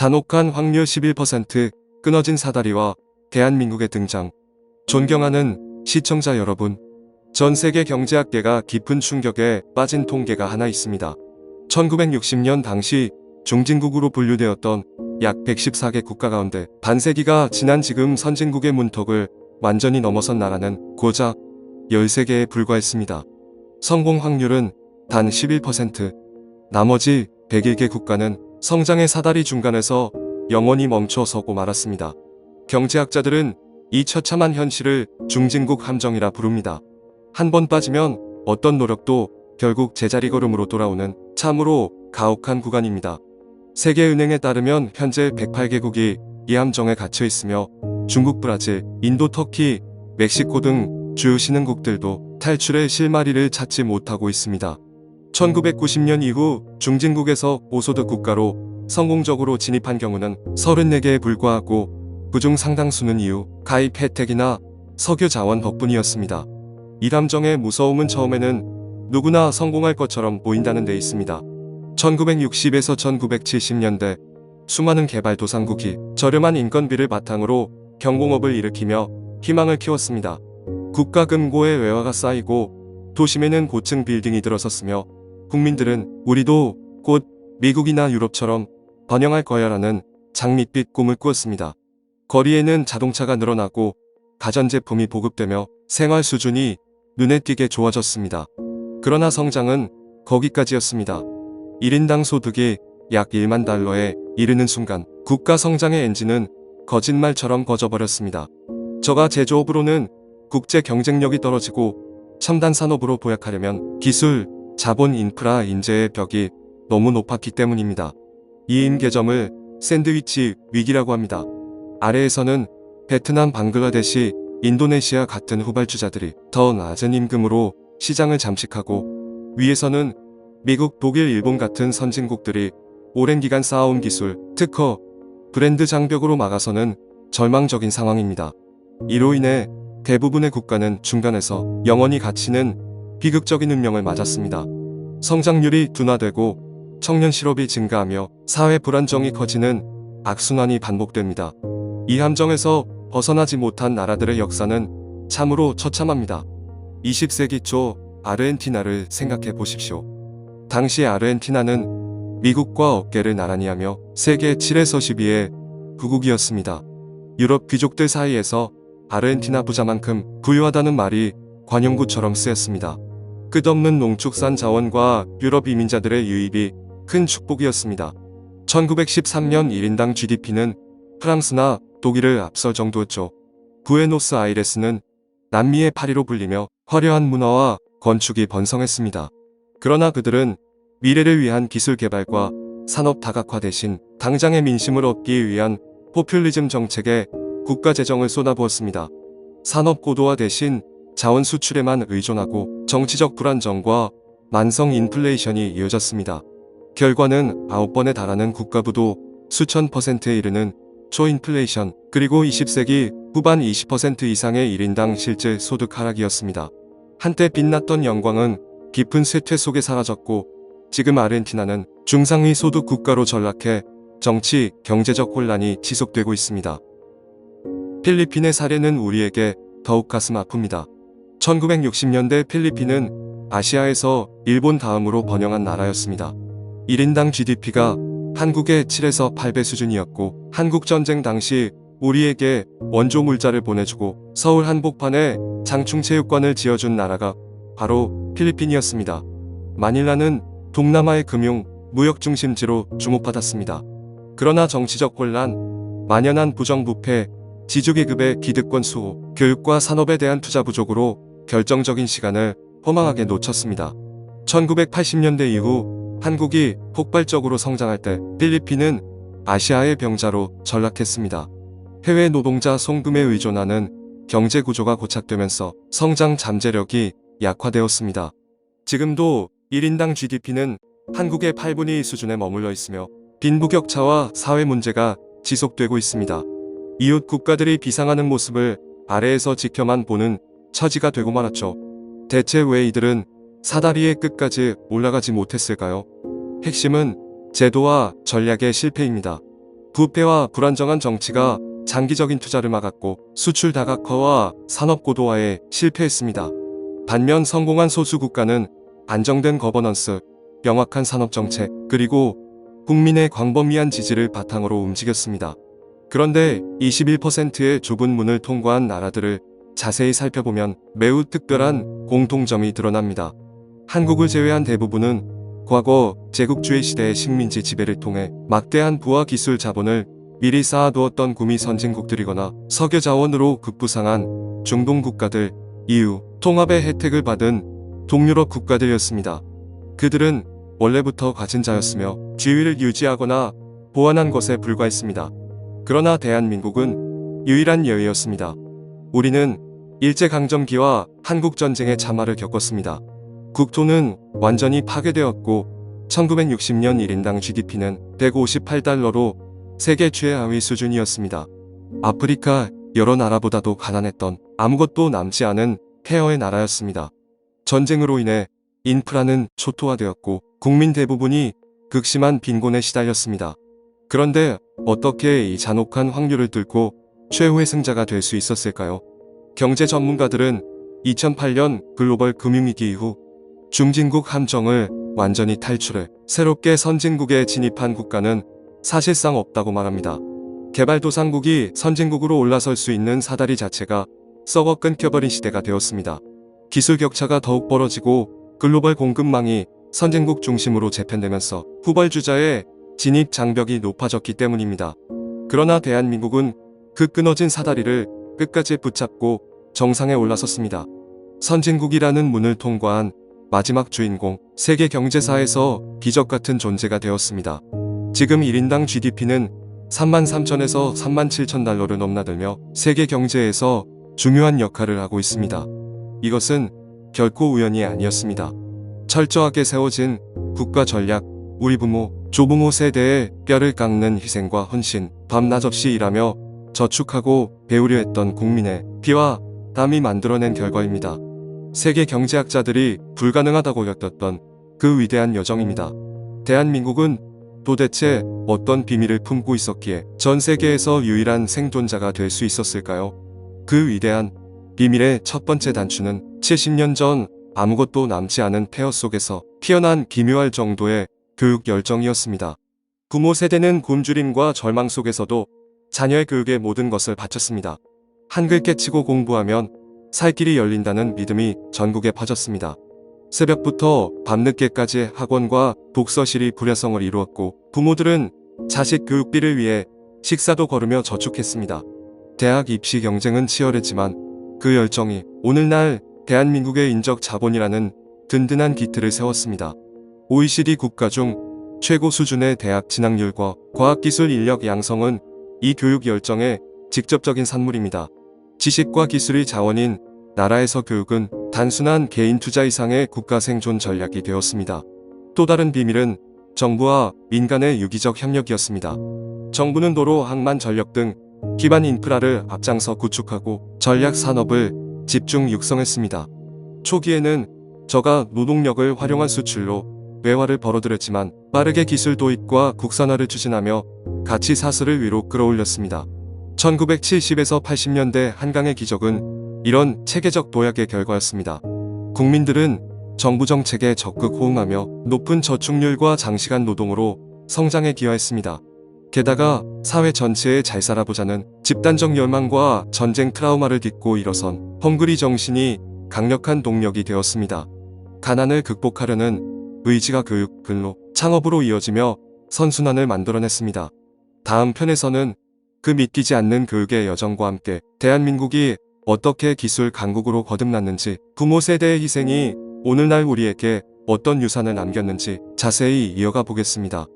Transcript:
잔혹한 확률 11%, 끊어진 사다리와 대한민국의 등장. 존경하는 시청자 여러분, 전 세계 경제학계가 깊은 충격에 빠진 통계가 하나 있습니다. 1960년 당시 중진국으로 분류되었던 약 114개 국가 가운데 반세기가 지난 지금 선진국의 문턱을 완전히 넘어선 나라는 고작 13개에 불과했습니다. 성공 확률은 단 11%. 나머지 101개 국가는 성장의 사다리 중간에서 영원히 멈춰서고 말았습니다. 경제학자들은 이 처참한 현실을 중진국 함정이라 부릅니다. 한 번 빠지면 어떤 노력도 결국 제자리 걸음으로 돌아오는 참으로 가혹한 구간입니다. 세계은행에 따르면 현재 108개국이 이 함정에 갇혀 있으며 중국, 브라질, 인도, 터키, 멕시코 등 주요 신흥국들도 탈출의 실마리를 찾지 못하고 있습니다. 1990년 이후 중진국에서 고소득 국가로 성공적으로 진입한 경우는 34개에 불과하고 그중 상당수는 이후 가입 혜택이나 석유 자원 덕분이었습니다. 이 함정의 무서움은 처음에는 누구나 성공할 것처럼 보인다는 데 있습니다. 1960에서 1970년대 수많은 개발도상국이 저렴한 인건비를 바탕으로 경공업을 일으키며 희망을 키웠습니다. 국가 금고에 외화가 쌓이고 도심에는 고층 빌딩이 들어섰으며 국민들은 우리도 곧 미국이나 유럽처럼 번영할 거야라는 장밋빛 꿈을 꾸었습니다. 거리에는 자동차가 늘어나고 가전제품이 보급되며 생활 수준이 눈에 띄게 좋아졌습니다. 그러나 성장은 거기까지였습니다. 1인당 소득이 약 1만 달러에 이르는 순간 국가 성장의 엔진은 거짓말처럼 꺼져버렸습니다. 저가 제조업으로는 국제 경쟁력이 떨어지고 첨단 산업으로 보약하려면 기술, 자본, 인프라, 인재의 벽이 너무 높았기 때문입니다. 이 임계점을 샌드위치 위기라고 합니다. 아래에서는 베트남, 방글라데시, 인도네시아 같은 후발주자들이 더 낮은 임금으로 시장을 잠식하고 위에서는 미국, 독일, 일본 같은 선진국들이 오랜 기간 쌓아온 기술, 특허, 브랜드 장벽으로 막아서는 절망적인 상황입니다. 이로 인해 대부분의 국가는 중간에서 영원히 갇히는 비극적인 운명을 맞았습니다. 성장률이 둔화되고 청년 실업이 증가하며 사회 불안정이 커지는 악순환이 반복됩니다. 이 함정에서 벗어나지 못한 나라들의 역사는 참으로 처참합니다. 20세기 초 아르헨티나를 생각해 보십시오. 당시 아르헨티나는 미국과 어깨를 나란히 하며 세계 7에서 10위의 부국이었습니다. 유럽 귀족들 사이에서 아르헨티나 부자만큼 부유하다는 말이 관용구처럼 쓰였습니다. 끝없는 농축산 자원과 유럽 이민자들의 유입이 큰 축복이었습니다. 1913년 1인당 GDP는 프랑스나 독일을 앞설 정도였죠. 부에노스아이레스는 남미의 파리로 불리며 화려한 문화와 건축이 번성했습니다. 그러나 그들은 미래를 위한 기술 개발과 산업 다각화 대신 당장의 민심을 얻기 위한 포퓰리즘 정책에 국가 재정을 쏟아부었습니다. 산업 고도화 대신 자원 수출에만 의존하고 정치적 불안정과 만성 인플레이션이 이어졌습니다. 결과는 9번에 달하는 국가부도 수천 %에 이르는 초인플레이션, 그리고 20세기 후반 20% 이상의 1인당 실질 소득 하락이었습니다. 한때 빛났던 영광은 깊은 쇠퇴 속에 사라졌고 지금 아르헨티나는 중상위 소득 국가로 전락해 정치, 경제적 혼란이 지속되고 있습니다. 필리핀의 사례는 우리에게 더욱 가슴 아픕니다. 1960년대 필리핀은 아시아에서 일본 다음으로 번영한 나라였습니다. 1인당 GDP가 한국의 7에서 8배 수준이었고 한국전쟁 당시 우리에게 원조 물자를 보내주고 서울 한복판에 장충체육관을 지어준 나라가 바로 필리핀이었습니다. 마닐라는 동남아의 금융, 무역 중심지로 주목받았습니다. 그러나 정치적 혼란, 만연한 부정부패, 지주계급의 기득권 수호, 교육과 산업에 대한 투자 부족으로 결정적인 시간을 허망하게 놓쳤습니다. 1980년대 이후 한국이 폭발적으로 성장할 때 필리핀은 아시아의 병자로 전락했습니다. 해외 노동자 송금에 의존하는 경제 구조가 고착되면서 성장 잠재력이 약화되었습니다. 지금도 1인당 GDP는 한국의 8분의 1 수준에 머물러 있으며 빈부격차와 사회 문제가 지속되고 있습니다. 이웃 국가들이 비상하는 모습을 아래에서 지켜만 보는 처지가 되고 말았죠. 대체 왜 이들은 사다리의 끝까지 올라가지 못했을까요? 핵심은 제도와 전략의 실패입니다. 부패와 불안정한 정치가 장기적인 투자를 막았고 수출 다각화와 산업 고도화에 실패했습니다. 반면 성공한 소수 국가는 안정된 거버넌스, 명확한 산업 정책, 그리고 국민의 광범위한 지지를 바탕으로 움직였습니다. 그런데 21%의 좁은 문을 통과한 나라들을 자세히 살펴보면 매우 특별한 공통점이 드러납니다. 한국을 제외한 대부분은 과거 제국주의 시대의 식민지 지배를 통해 막대한 부와 기술 자본을 미리 쌓아두었던 구미 선진국들이거나 석유 자원으로 급부상한 중동 국가들, 이후 통합의 혜택을 받은 동유럽 국가들이었습니다. 그들은 원래부터 가진 자였으며 지위를 유지하거나 보완한 것에 불과했습니다. 그러나 대한민국은 유일한 예외였습니다. 우리는 일제강점기와 한국전쟁의 참화를 겪었습니다. 국토는 완전히 파괴되었고 1960년 1인당 GDP는 158달러로 세계 최하위 수준이었습니다. 아프리카 여러 나라보다도 가난했던 아무것도 남지 않은 폐허의 나라였습니다. 전쟁으로 인해 인프라는 초토화되었고 국민 대부분이 극심한 빈곤에 시달렸습니다. 그런데 어떻게 이 잔혹한 확률을 뚫고 최후의 승자가 될 수 있었을까요? 경제 전문가들은 2008년 글로벌 금융위기 이후 중진국 함정을 완전히 탈출해 새롭게 선진국에 진입한 국가는 사실상 없다고 말합니다. 개발도상국이 선진국으로 올라설 수 있는 사다리 자체가 썩어 끊겨버린 시대가 되었습니다. 기술 격차가 더욱 벌어지고 글로벌 공급망이 선진국 중심으로 재편되면서 후발주자의 진입 장벽이 높아졌기 때문입니다. 그러나 대한민국은 그 끊어진 사다리를 끝까지 붙잡고 정상에 올라섰습니다. 선진국이라는 문을 통과한 마지막 주인공, 세계 경제사에서 기적 같은 존재가 되었습니다. 지금 1인당 GDP는 33,000에서 37,000달러를 넘나들며 세계 경제에서 중요한 역할을 하고 있습니다. 이것은 결코 우연이 아니었습니다. 철저하게 세워진 국가 전략, 우리 부모, 조부모 세대의 뼈를 깎는 희생과 헌신, 밤낮 없이 일하며 저축하고 배우려 했던 국민의 피와 땀이 만들어낸 결과입니다. 세계 경제학자들이 불가능하다고 여겼던 그 위대한 여정입니다. 대한민국은 도대체 어떤 비밀을 품고 있었기에 전 세계에서 유일한 생존자가 될 수 있었을까요? 그 위대한 비밀의 첫 번째 단추는 70년 전 아무것도 남지 않은 폐허 속에서 피어난 기묘할 정도의 교육 열정이었습니다. 부모 세대는 굶주림과 절망 속에서도 자녀의 교육에 모든 것을 바쳤습니다. 한글 깨치고 공부하면 살 길이 열린다는 믿음이 전국에 퍼졌습니다. 새벽부터 밤늦게까지 학원과 독서실이 불야성을 이루었고 부모들은 자식 교육비를 위해 식사도 거르며 저축했습니다. 대학 입시 경쟁은 치열했지만 그 열정이 오늘날 대한민국의 인적 자본이라는 든든한 기틀을 세웠습니다. OECD 국가 중 최고 수준의 대학 진학률과 과학기술 인력 양성은 이 교육 열정의 직접적인 산물입니다. 지식과 기술이 자원인 나라에서 교육은 단순한 개인 투자 이상의 국가 생존 전략이 되었습니다. 또 다른 비밀은 정부와 민간의 유기적 협력이었습니다. 정부는 도로, 항만, 전력 등 기반 인프라를 앞장서 구축하고 전략 산업을 집중 육성했습니다. 초기에는 저가 노동력을 활용한 수출로 외화를 벌어들였지만 빠르게 기술 도입과 국산화를 추진하며 가치 사슬을 위로 끌어올렸습니다. 1970에서 80년대 한강의 기적은 이런 체계적 도약의 결과였습니다. 국민들은 정부 정책에 적극 호응하며 높은 저축률과 장시간 노동으로 성장에 기여했습니다. 게다가 사회 전체에 잘 살아보자는 집단적 열망과 전쟁 트라우마를 딛고 일어선 헝그리 정신이 강력한 동력이 되었습니다. 가난을 극복하려는 의지가 교육, 근로, 창업으로 이어지며 선순환을 만들어냈습니다. 다음 편에서는 그 믿기지 않는 교육의 여정과 함께 대한민국이 어떻게 기술 강국으로 거듭났는지, 부모 세대의 희생이 오늘날 우리에게 어떤 유산을 남겼는지 자세히 이어가 보겠습니다.